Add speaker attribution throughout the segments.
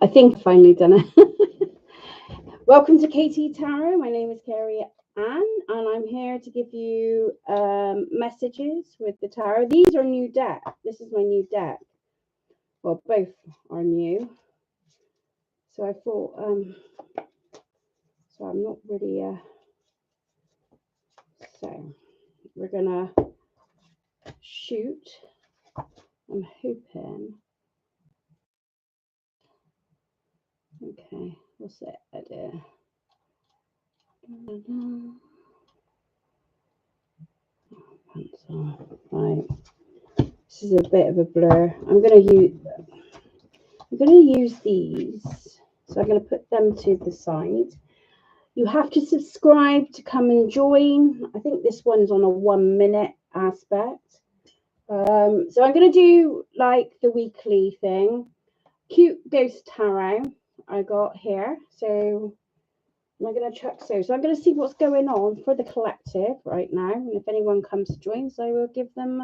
Speaker 1: I think I've finally done it. Welcome to KT Tarot. My name is Kerry Ann, and I'm here to give you messages with the tarot. These are new deck. This is my new deck. Well, both are new. So I thought, so I'm not really, so we're gonna shoot. I'm hoping. Okay, what's it? Idea. Pencil. Right. This is a bit of a blur. I'm gonna use these. So I'm gonna put them to the side. You have to subscribe to come and join. I think this one's on a 1 minute aspect. So I'm going to do like the weekly thing. Cute ghost tarot I got here. So I'm going to check. So I'm going to see what's going on for the collective right now. And if anyone comes to join, so I will give them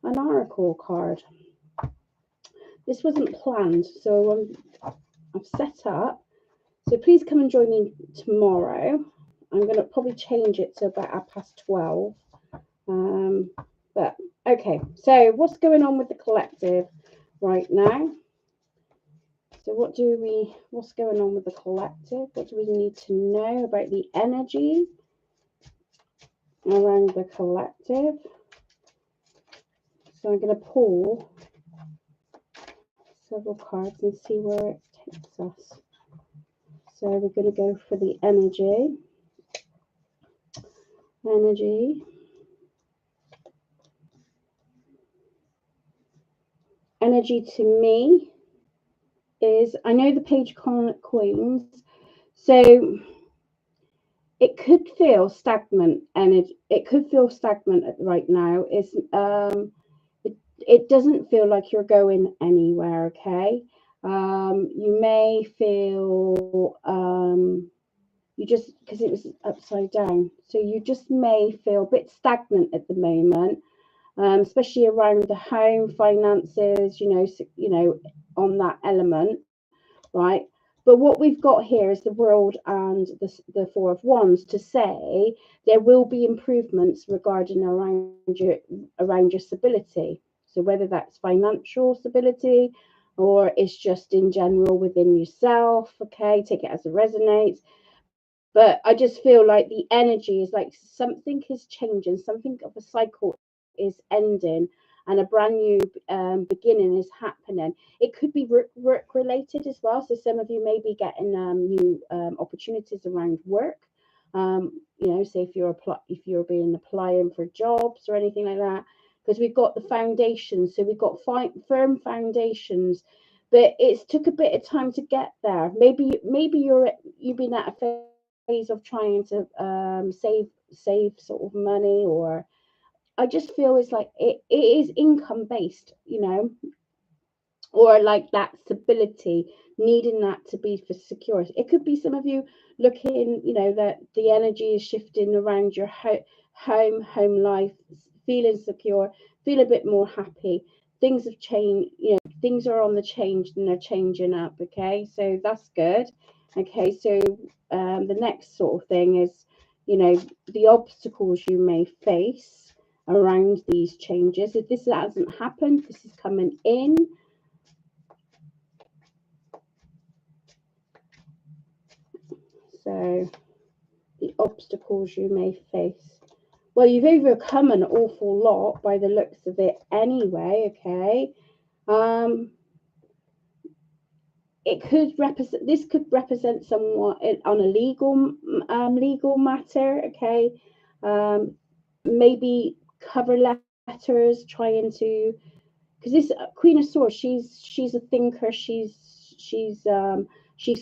Speaker 1: an oracle card. This wasn't planned. So I've set up. So please come and join me tomorrow. I'm going to probably change it to about 12. But okay, so what's going on with the collective right now? So what's going on with the collective? What do we need to know about the energy around the collective? So I'm going to pull several cards and see where it takes us. So we're going to go for the energy. Energy to me is, I know the Page of Queens, so it could feel stagnant, and it could feel stagnant right now. It doesn't feel like you're going anywhere. Okay, you may feel you just, because it was upside down, so you just may feel a bit stagnant at the moment. Especially around the home finances, on that element, right? But what we've got here is the World and the Four of Wands to say there will be improvements regarding around your stability. So whether that's financial stability or it's just in general within yourself, okay, take it as it resonates. But I just feel like the energy is like something is changing, something of a cycle is ending, and a brand new beginning is happening. It could be work related as well. So some of you may be getting new opportunities around work. Say if you're being applying for jobs or anything like that, because we've got the foundations. So we've got firm foundations, but it's took a bit of time to get there. Maybe you've been at a phase of trying to save sort of money, or I just feel it's like it is income based, or like that stability, needing that to be for security. It could be some of you looking, that the energy is shifting around your home life, feeling secure, feel a bit more happy. Things have changed, things are on the change and they're changing up. Okay, so that's good. Okay, so the next sort of thing is, the obstacles you may face around these changes. If this hasn't happened, this is coming in. So the obstacles you may face. Well, you've overcome an awful lot by the looks of it anyway, okay? This could represent somewhat on a legal matter, okay? Maybe cover letters, trying to, because this Queen of Swords, she's a thinker. She's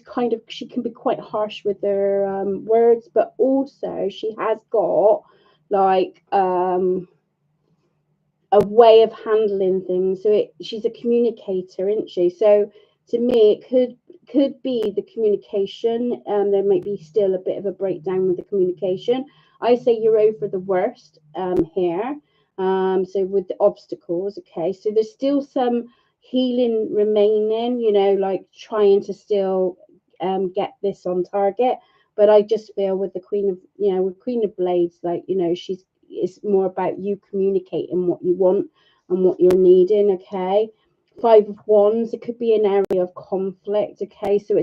Speaker 1: kind of, she can be quite harsh with her words, but also she has got like a way of handling things. So she's a communicator, isn't she? So to me, it could be the communication. There might be still a bit of a breakdown with the communication. I say you're over the worst here. So with the obstacles, okay. So there's still some healing remaining, you know, like trying to still get this on target. But I just feel with the Queen of, you know, with Queen of Blades, like, you know, it's more about you communicating what you want and what you're needing, okay? Five of Wands, it could be an area of conflict, okay? So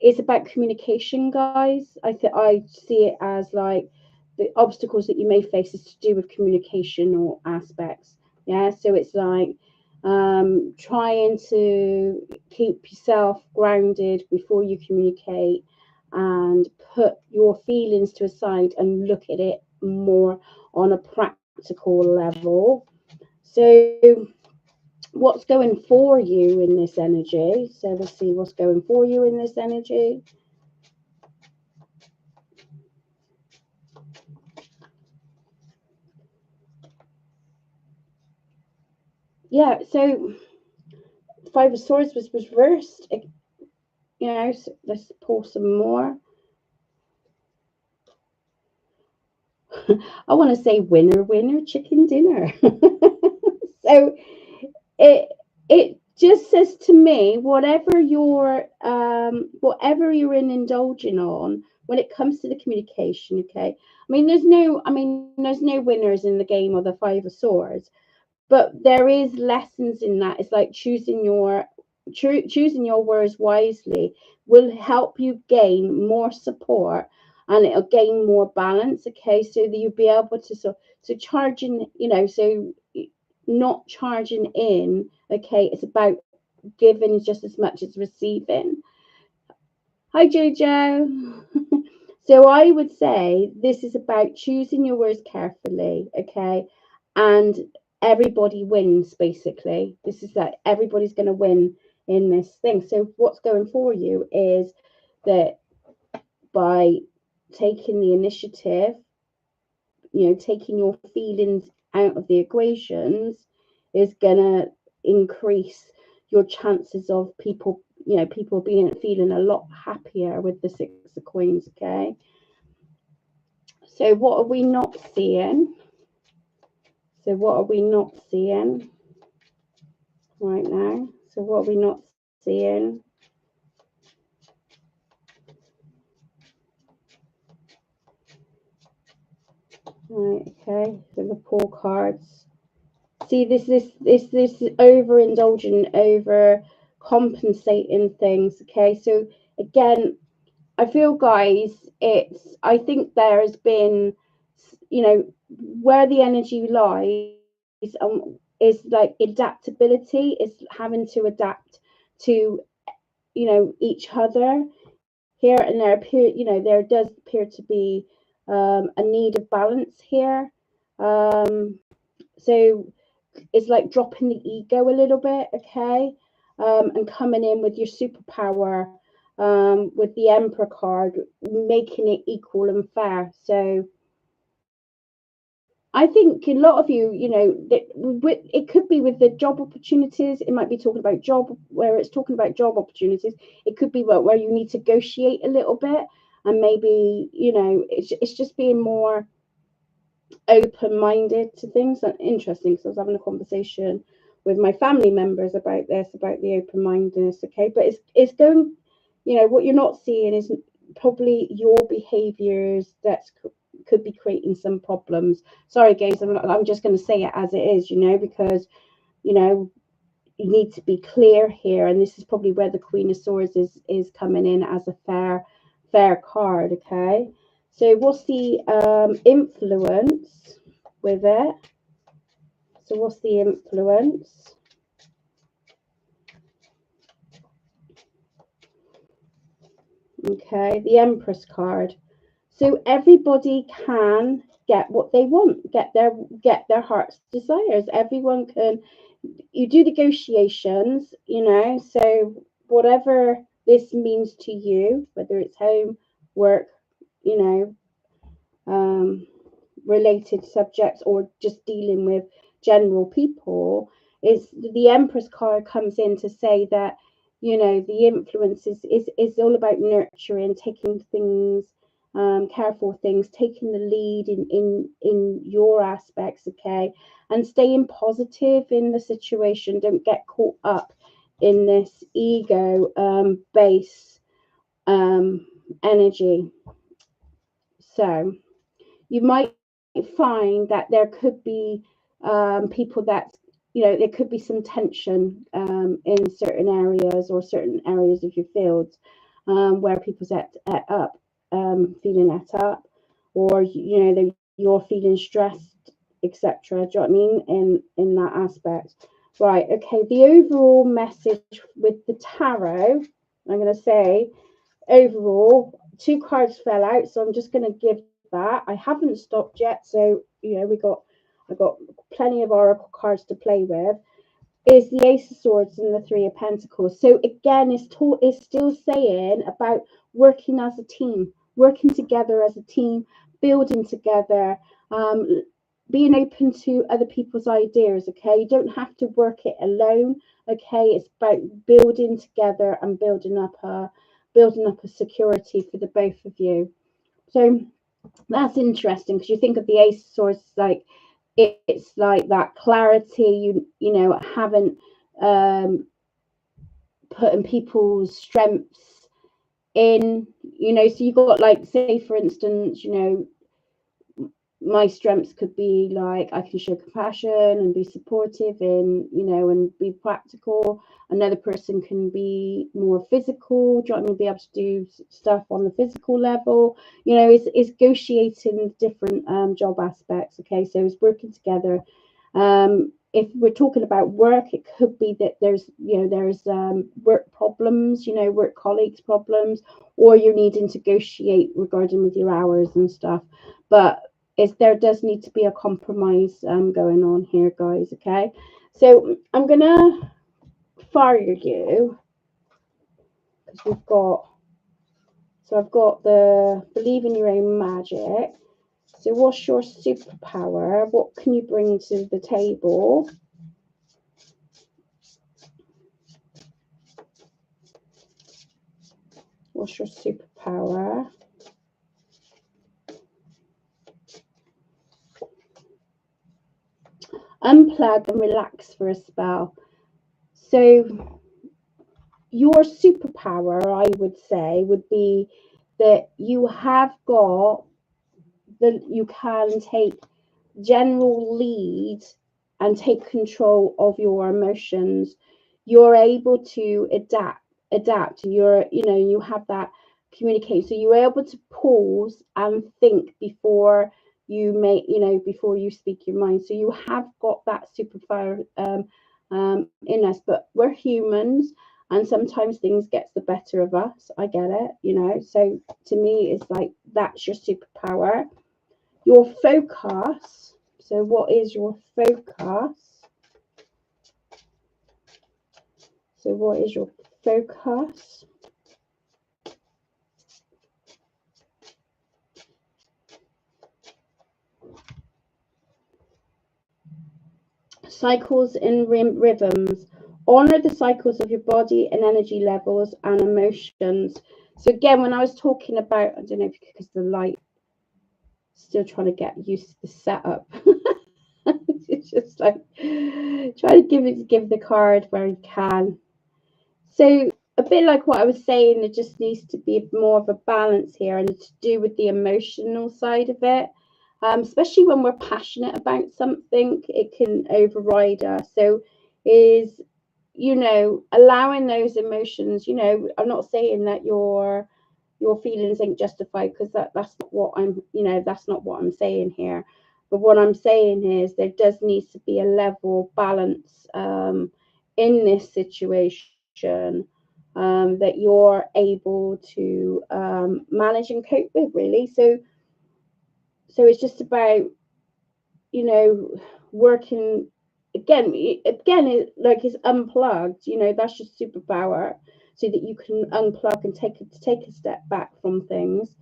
Speaker 1: it's about communication, guys. I see it as like the obstacles that you may face is to do with communication or aspects. Yeah, so it's like trying to keep yourself grounded before you communicate and put your feelings to a side and look at it more on a practical level. So what's going for you in this energy? So let's see what's going for you in this energy. Yeah, so Five of Swords was reversed. You know, so let's pull some more. I want to say winner, winner, chicken dinner. So it it just says to me, whatever you're in indulging on when it comes to the communication, okay. There's no winners in the game of the Five of Swords, but there is lessons in that. It's like choosing your words wisely will help you gain more support, and it'll gain more balance, okay, so that you'll be able to so charging, you know, so not charging in, okay, it's about giving just as much as receiving. Hi Jojo. So I would say this is about choosing your words carefully, okay? And everybody wins, basically. This is that everybody's going to win in this thing. So what's going for you is that by taking the initiative, you know, taking your feelings out of the equations is going to increase your chances of people, you know, people feeling a lot happier with the Six of Coins, okay? So what are we not seeing? So what are we not seeing right now? So what are we not seeing? Right, okay. So the poor cards. See, this overindulging, over compensating things. Okay, so again, I feel, guys, I think there has been, you know, where the energy lies is like adaptability, is having to adapt to, you know, each other. Here and there appear, you know, there does appear to be a need of balance here. So it's like dropping the ego a little bit, okay, and coming in with your superpower, with the Emperor card, making it equal and fair. So I think a lot of you, you know, it could be with the job opportunities. It might be talking about job, where it's talking about job opportunities. It could be where you need to negotiate a little bit, and maybe, you know, it's just being more open-minded to things. That's interesting, because I was having a conversation with my family members about this, about the open-mindedness, okay. But it's going, you know, what you're not seeing is probably your behaviors that could be creating some problems. Sorry guys, I'm just going to say it as it is, you know, because, you know, you need to be clear here, and this is probably where the Queen of Swords is coming in as a fair card, okay. So what's the influence with it? So what's the influence? Okay, the Empress card. So everybody can get what they want, get their heart's desires. Everyone can. You do negotiations, you know. So whatever this means to you, whether it's home, work, you know, related subjects, or just dealing with general people, is the Empress card comes in to say that, you know, the influence is all about nurturing, taking things careful things, taking the lead in your aspects, okay, and staying positive in the situation. Don't get caught up in this ego base energy. So you might find that there could be people that, you know, there could be some tension in certain areas or certain areas of your fields where people's at up, feeling at up, or you know you're feeling stressed, etc. Do you know what I mean in that aspect? Right. Okay. The overall message with the tarot, I'm going to say overall, 2 cards fell out, so I'm just going to give that. I haven't stopped yet, so you know I got plenty of oracle cards to play with. Is the Ace of Swords and the 3 of Pentacles. So again, it's still saying about working as a team, working together as a team, building together, being open to other people's ideas. Okay, you don't have to work it alone. Okay, it's about building together and building up a security for the both of you. So that's interesting, because you think of the Ace of Swords like it's like that clarity, you know, haven't putting people's strengths in, you know, so you got like, say for instance, you know, my strengths could be like I can show compassion and be supportive and, you know, and be practical. Another person can be more physical, do you know what I mean? Be able to do stuff on the physical level. You know, it's negotiating different job aspects. Okay, so it's working together. If we're talking about work, it could be that there's, you know, there's work problems, you know, work colleagues problems, or you're needing to negotiate regarding with your hours and stuff. But there does need to be a compromise going on here, guys. Okay, so I'm gonna fire you because we've got. So I've got the believe in your own magic. So what's your superpower? What can you bring to the table? What's your superpower? Unplug and relax for a spell. So your superpower, I would say, would be that you have got you can take general lead and take control of your emotions. You're able to adapt. You know, you have that communicate. So you're able to pause and think before you make, you know, before you speak your mind. So you have got that superpower in us, but we're humans and sometimes things gets the better of us. I get it, you know. So to me, it's like that's your superpower. Your focus. So what is your focus? So what is your focus? Cycles and rhythms. Honor the cycles of your body and energy levels and emotions. So again, when I was talking about, I don't know if because the light, still trying to get used to the setup. It's just like try to give the card where you can. So a bit like what I was saying, there just needs to be more of a balance here, and to do with the emotional side of it. Especially when we're passionate about something, it can override us. So is, you know, allowing those emotions, you know, I'm not saying that your feelings ain't justified, because that's not what I'm, you know, that's not what I'm saying here. But what I'm saying is there does need to be a level balance in this situation that you're able to manage and cope with, really. So it's just about, you know, working again like it's unplugged, you know, that's your superpower, so that you can unplug and take a step back from things,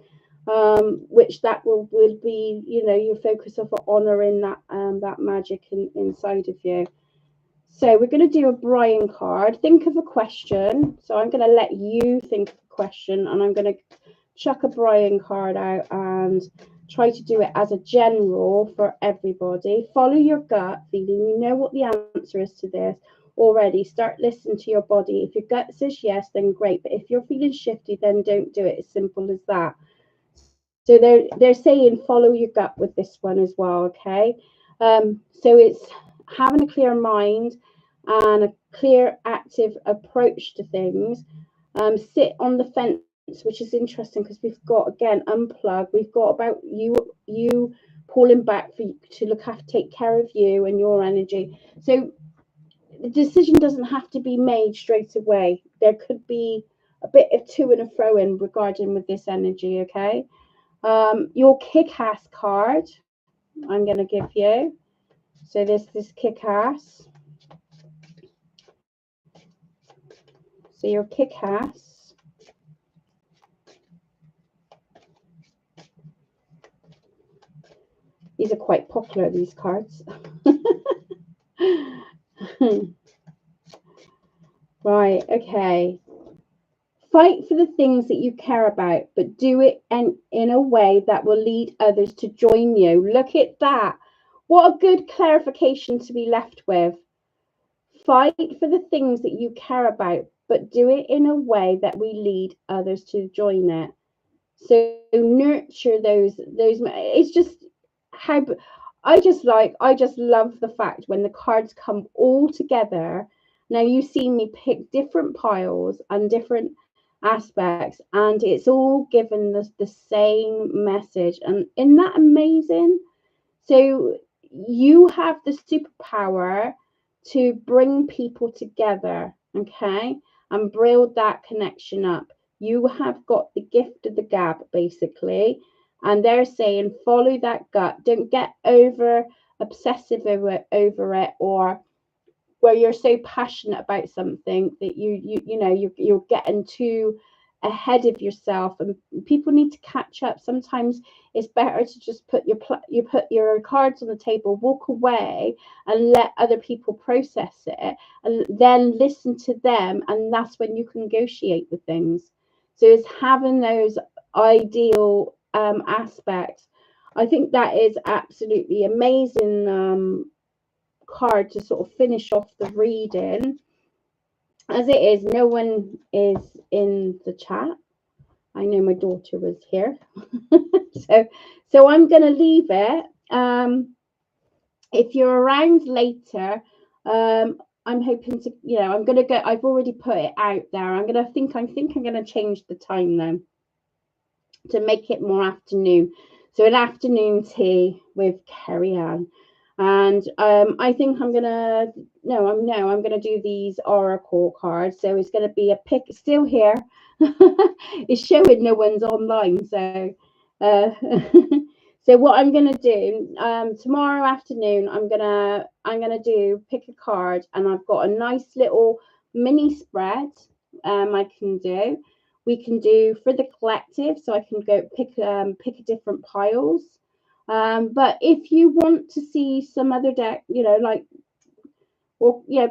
Speaker 1: which that will be, you know, your focus of honoring that that magic inside of you. So we're going to do a Brian card. Think of a question. So I'm going to let you think of a question, and I'm going to chuck a Brian card out and try to do it as a general for everybody. Follow your gut feeling. You know what the answer is to this already. Start listening to your body. If your gut says yes, then great. But if you're feeling shifty, then don't do it. As simple as that. So they're saying follow your gut with this one as well. Okay. So it's having a clear mind and a clear, active approach to things. Sit on the fence, which is interesting because we've got again unplug. We've got about you pulling back for you to look after, take care of you and your energy. So the decision doesn't have to be made straight away. There could be a bit of to and fro in regarding with this energy. Okay. Your kick-ass card I'm going to give you. So this kick-ass. So your kick-ass. These are quite popular, these cards. Right, okay. Fight for the things that you care about, but do it in a way that will lead others to join you. Look at that. What a good clarification to be left with. Fight for the things that you care about, but do it in a way that will lead others to join it. So nurture those. It's just how I just love the fact when the cards come all together. Now you see me pick different piles and different aspects, and it's all given the same message. And isn't that amazing? So you have the superpower to bring people together, okay, and build that connection up. You have got the gift of the gab, basically, and they're saying follow that gut. Don't get over obsessive over it, or where you're so passionate about something that you're getting too ahead of yourself, and people need to catch up. Sometimes it's better to just put your cards on the table, walk away, and let other people process it, and then listen to them, and that's when you can negotiate with things. So it's having those ideal aspects. I think that is absolutely amazing card to sort of finish off the reading. As it is, no one is in the chat. I know my daughter was here. so I'm going to leave it. If you're around later, I'm hoping to, I'm going to go. I've already put it out there. I think I'm going to change the time now to make it more afternoon. So an afternoon tea with Kerry Ann. And I think I'm gonna do these oracle cards. So it's gonna be a pick. Still here. It's showing no one's online. So so what I'm gonna do tomorrow afternoon, I'm gonna do pick a card, and I've got a nice little mini spread I can do. We can do for the collective, so I can go pick different piles. But if you want to see some other deck,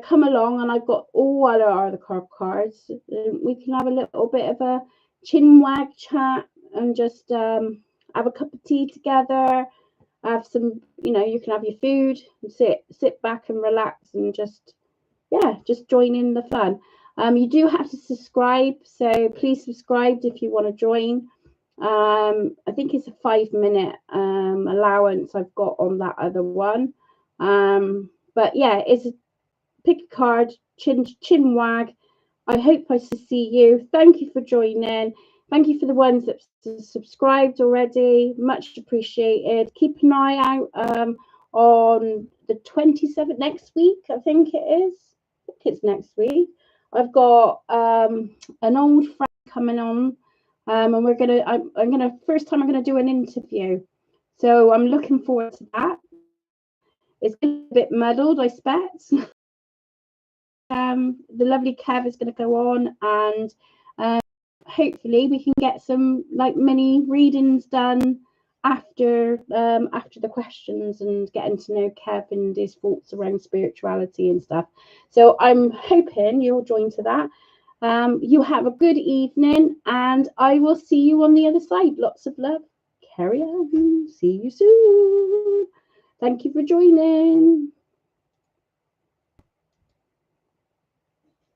Speaker 1: come along, and I've got all other cards. We can have a little bit of a chin wag chat and just have a cup of tea together. Have some, you can have your food and sit back and relax and just join in the fun. You do have to subscribe, so please subscribe if you want to join. I think it's a 5-minute allowance I've got on that other one. But yeah, it's a pick a card, chin wag. I hope I see you. Thank you for joining. Thank you for the ones that subscribed already. Much appreciated. Keep an eye out on the 27th next week. I think it is. I think it's next week. I've got an old friend coming on. And I'm gonna do an interview, so I'm looking forward to that. It's a bit muddled, I expect. The lovely Kev is going to go on, and hopefully we can get some mini readings done after the questions and getting to know Kev and his thoughts around spirituality and stuff. So I'm hoping you'll join to that. You have a good evening, and I will see you on the other side. Lots of love. Kerry Ann. See you soon. Thank you for joining.